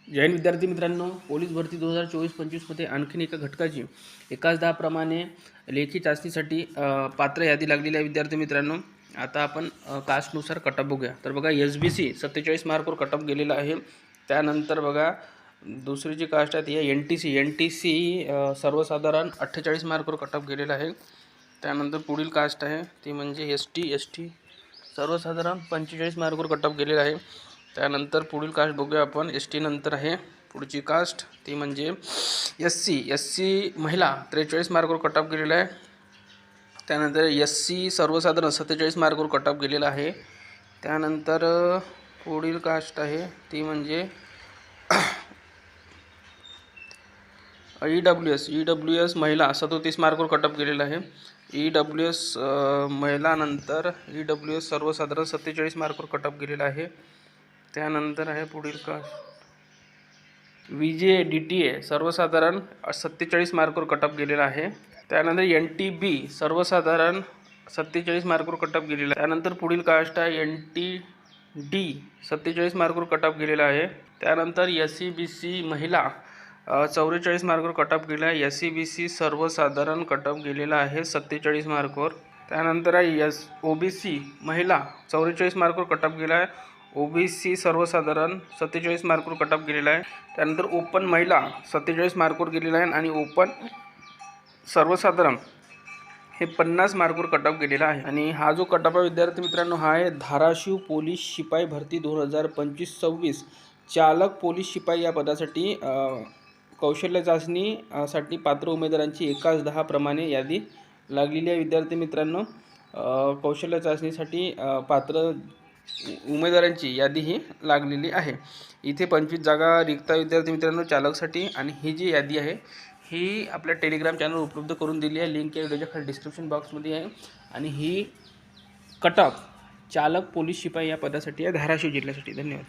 जय हिंद विद्यार्थी मित्रांनो, पोलीस भरती 2024-25 आणखीन एका घटकाची 1-10 प्रमाणे लेखी चाचणीसाठी पात्र यादी लागलेली आहे. विद्यार्थी मित्रांनो, आता आपण कास्टनुसार कटअप बघूया. तर बघा, SBC 47 मार्कवर कटअप गेलेला आहे. त्यानंतर बघा, दुसरी जी कास्ट आहे ती NTC सर्वसाधारण 48 मार्कवर कटअप गेलेला आहे. त्यानंतर पुढील कास्ट आहे ती म्हणजे ST सर्वसाधारण 45 मार्कवर कटअप गेलेला आहे. त्यानंतर पुढील कास्ट बघूया आपण. ST नंतर आहे पुढची कास्ट ती म्हणजे SC महिला 43 मार्कवर कटअप गेलेला आहे. त्यानंतर SC सर्वसाधारण 47 मार्कवर कटअप गेलेला आहे. त्यानंतर पुढील कास्ट आहे ती म्हणजे EWS महिला 37 मार्कवर कटअप गेलेला आहे. EWS महिला नंतर EWS सर्वसाधारण 47 मार्कवर कटअप गेलेला आहे. त्यानंतर आहे पुढील कास्ट VJDTA सर्वसाधारण 47 मार्कवर कटअप गेलेला आहे. त्यानंतर NTB सर्वसाधारण 47 मार्कवर कटअप गेलेला आहे. त्यानंतर पुढील कास्ट आहे NTD 47 मार्कवर कटअप गेलेला आहे. त्यानंतर SCBC महिला 44 मार्कवर कटअप गेला आहे. SCBC सर्वसाधारण कटअप गेलेला आहे 47 मार्कवर. त्यानंतर आहे OBC महिला 44 मार्कवर कटअप गेला आहे. OBC सर्वसाधारण 47 मार्कवर कटअप गेलेला आहे. त्यानंतर ओपन महिला 47 मार्कवर गेलेला आहे आणि ओपन सर्वसाधारण हे 50 मार्कवर कटअप गेलेला आहे. आणि हा जो कटअप आहे विद्यार्थी मित्रांनो, हा आहे धाराशिव पोलीस शिपाई भरती 2025-26 चालक पोलीस शिपाई या पदासाठी कौशल्य चाचणीसाठी पात्र उमेदवारांची 1-10 प्रमाणे यादी लागलेली आहे. विद्यार्थी मित्रांनो, कौशल्य चाचणीसाठी पात्र उमेदवारांची यादी ही लागलेली आहे. इथे 25 जागा रिक्त आहे विद्यार्थी मित्रांनो चालकसाठी. आणि ही जी यादी आहे ही आपल्या टेलिग्राम चॅनल उपलब्ध करून दिली आहे. लिंक या व्हिडिओच्या खाली डिस्क्रिप्शन बॉक्समध्ये आहे. आणि ही कटअप चालक पोलीस शिपाई या पदासाठी आहे धाराशिव जिल्ह्यासाठी. धन्यवाद.